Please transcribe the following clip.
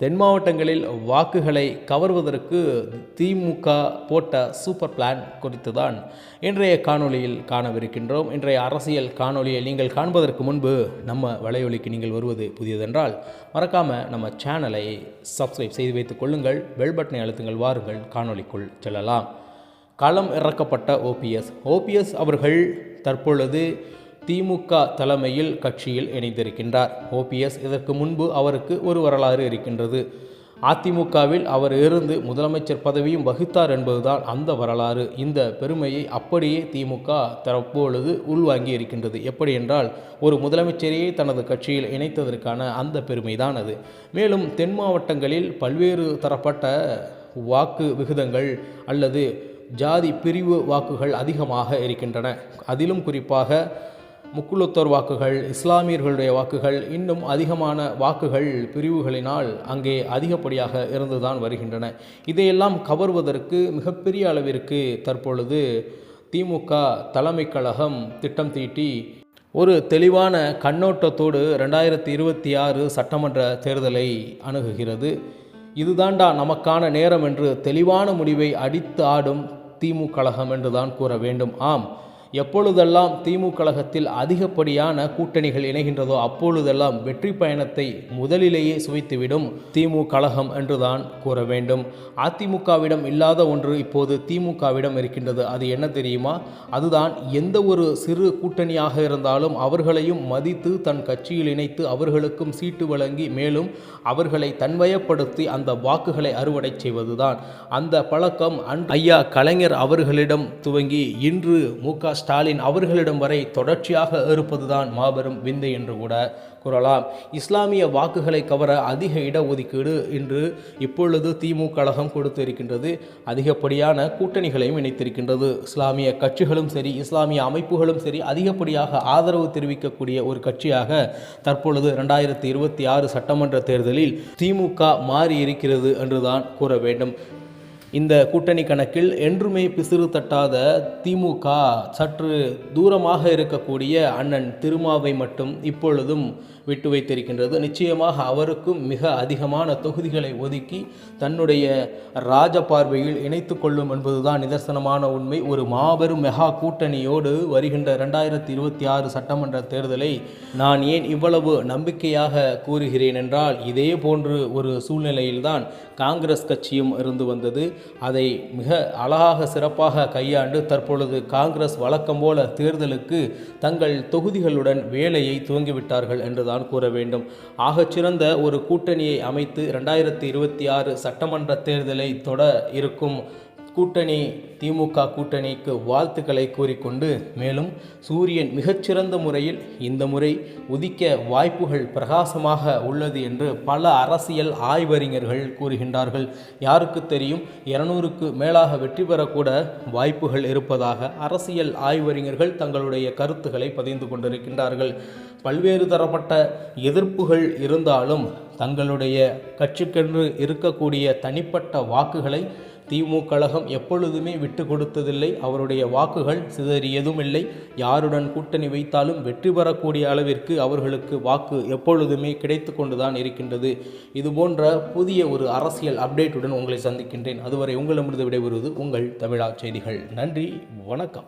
தென் மாவட்டங்களில் வாக்குகளை கவர்வதற்கு திமுக போட்ட சூப்பர் பிளான் குறித்து தான் இன்றைய காணொளியில் காணவிருக்கின்றோம். இன்றைய அரசியல் காணொளியை நீங்கள் காண்பதற்கு முன்பு நம்ம வலையொலிக்கு நீங்கள் வருவது புதியதென்றால் மறக்காமல் நம்ம சேனலை சப்ஸ்கிரைப் செய்து வைத்துக் கொள்ளுங்கள். பெல் பட்டனை அழுத்துங்கள். வாருங்கள் காணொளிக்குள் செல்லலாம். களம் இறக்கப்பட்ட ஓபிஎஸ் அவர்கள் தற்பொழுது திமுக தலைமையில் கட்சியில் இணைந்திருக்கின்றார். ஓபிஎஸ் இதற்கு முன்பு அவருக்கு ஒரு வரலாறு இருக்கின்றது. அதிமுகவில் அவர் இருந்து முதலமைச்சர் பதவியும் வகித்தார் என்பதுதான் அந்த வரலாறு. இந்த பெருமையை அப்படியே திமுக தற்பொழுது உள்வாங்கி இருக்கின்றது. எப்படி என்றால், ஒரு முதலமைச்சரையே தனது கட்சியில் இணைத்ததற்கான அந்த பெருமைதான் அது. மேலும் தென் மாவட்டங்களில் பல்வேறு தரப்பட்ட வாக்கு விகிதங்கள் அல்லது ஜாதி பிரிவு வாக்குகள் அதிகமாக இருக்கின்றன. அதிலும் குறிப்பாக முக்குலத்தோர் வாக்குகள், இஸ்லாமியர்களுடைய வாக்குகள், இன்னும் அதிகமான வாக்குகள் பிரிவுகளினால் அங்கே அதிகப்படியாக இருந்துதான் வருகின்றன. இதையெல்லாம் கவர்வதற்கு மிகப்பெரிய அளவிற்கு தற்பொழுது திமுக தலைமை கழகம் திட்டம் தீட்டி ஒரு தெளிவான கண்ணோட்டத்தோடு 2026 சட்டமன்ற தேர்தலை அணுகுகிறது. இதுதாண்டா நமக்கான நேரம் என்று தெளிவான முடிவை அடித்து ஆடும் திமுக கழகம் என்றுதான் கூற வேண்டும். ஆம், எப்பொழுதெல்லாம் திமுக கழகத்தில் அதிகப்படியான கூட்டணிகள் இணைகின்றதோ அப்பொழுதெல்லாம் வெற்றி பயணத்தை முதலிலேயே சுவைத்துவிடும் திமுக கழகம் என்றுதான் கூற வேண்டும். அதிமுகவிடம் இல்லாத ஒன்று இப்போது திமுகவிடம் இருக்கின்றது. அது என்ன தெரியுமா? அதுதான் எந்த ஒரு சிறு கூட்டணியாக இருந்தாலும் அவர்களையும் மதித்து தன் கட்சியில் இணைத்து அவர்களுக்கும் சீட்டு வழங்கி மேலும் அவர்களை தன்வயப்படுத்தி அந்த வாக்குகளை அறுவடை செய்வதுதான். அந்த பழக்கம் ஐயா கலைஞர் அவர்களிடம் துவங்கி இன்று மு.க. ஸ்டாலின் அவர்களிடம் வரை தொடர்ச்சியாக இருப்பதுதான் மாபெரும் விந்தை என்று கூட கூறலாம். இஸ்லாமிய வாக்குகளை கவர அதிக இடஒதுக்கீடு இன்று இப்பொழுது திமுக கழகம் கொடுத்து இருக்கின்றது. அதிகப்படியான கூட்டணிகளையும் இணைத்திருக்கின்றது. இஸ்லாமிய கட்சிகளும் சரி, இஸ்லாமிய அமைப்புகளும் சரி அதிகப்படியாக ஆதரவு தெரிவிக்கக்கூடிய ஒரு கட்சியாக தற்பொழுது 2026 சட்டமன்ற தேர்தலில் திமுக மாறி இருக்கிறது என்றுதான் கூற வேண்டும். இந்த கூட்டணி கணக்கில் என்றுமே பிசிறு தட்டாத திமுக சற்று தூரமாக இருக்கக்கூடிய அண்ணன் திருமாவை மட்டும் இப்பொழுதும் விட்டு வைத்திருக்கின்றது. நிச்சயமாக அவருக்கும் மிக அதிகமான தொகுதிகளை ஒதுக்கி தன்னுடைய ராஜ பார்வையில் இணைத்து கொள்ளும் என்பதுதான் நிதர்சனமான உண்மை. ஒரு மாபெரும் மெகா கூட்டணியோடு வருகின்ற 2026 சட்டமன்ற தேர்தலை நான் ஏன் இவ்வளவு நம்பிக்கையாக கூறுகிறேன் என்றால், இதே போன்று ஒரு சூழ்நிலையில்தான் காங்கிரஸ் கட்சியும் இருந்து வந்தது. அதை மிக அழகாக சிறப்பாக கையாண்டு தற்பொழுது காங்கிரஸ் வழக்கம் போல தேர்தலுக்கு தங்கள் தொகுதிகளுடன் வேலையை துவங்கிவிட்டார்கள் என்றுதான் கூற வேண்டும். ஆகச்சிறந்த ஒரு கூட்டணியை அமைத்து 2026 சட்டமன்ற தேர்தலை தொட இருக்கும் கூட்டணி திமுக கூட்டணிக்கு வாழ்த்துக்களை கூறிக்கொண்டு, மேலும் சூரியன் மிகச்சிறந்த முறையில் இந்த முறை உதிக்க வாய்ப்புகள் பிரகாசமாக உள்ளது என்று பல அரசியல் ஆய்வறிஞர்கள் கூறுகின்றார்கள். யாருக்கு தெரியும், 200க்கு மேலாக வெற்றி பெறக்கூட வாய்ப்புகள் இருப்பதாக அரசியல் ஆய்வறிஞர்கள் தங்களுடைய கருத்துக்களை பதிந்து கொண்டிருக்கின்றார்கள். பல்வேறு தரப்பட்ட எதிர்ப்புகள் இருந்தாலும் தங்களுடைய கட்சிக்கென்று இருக்கக்கூடிய தனிப்பட்ட வாக்குகளை திமுக கழகம் எப்பொழுதுமே விட்டு கொடுத்ததில்லை. அவருடைய வாக்குகள் சிதறியதும் இல்லை. யாருடன் கூட்டணி வைத்தாலும் வெற்றி பெறக்கூடிய அளவிற்கு அவர்களுக்கு வாக்கு எப்பொழுதுமே கிடைத்து கொண்டுதான் இருக்கின்றது. இதுபோன்ற புதிய ஒரு அரசியல் அப்டேட்டுடன் உங்களை சந்திக்கின்றேன். அதுவரை உங்களிடமிருந்து விடைபெறுவது உங்கள் தமிழா செய்திகள். நன்றி, வணக்கம்.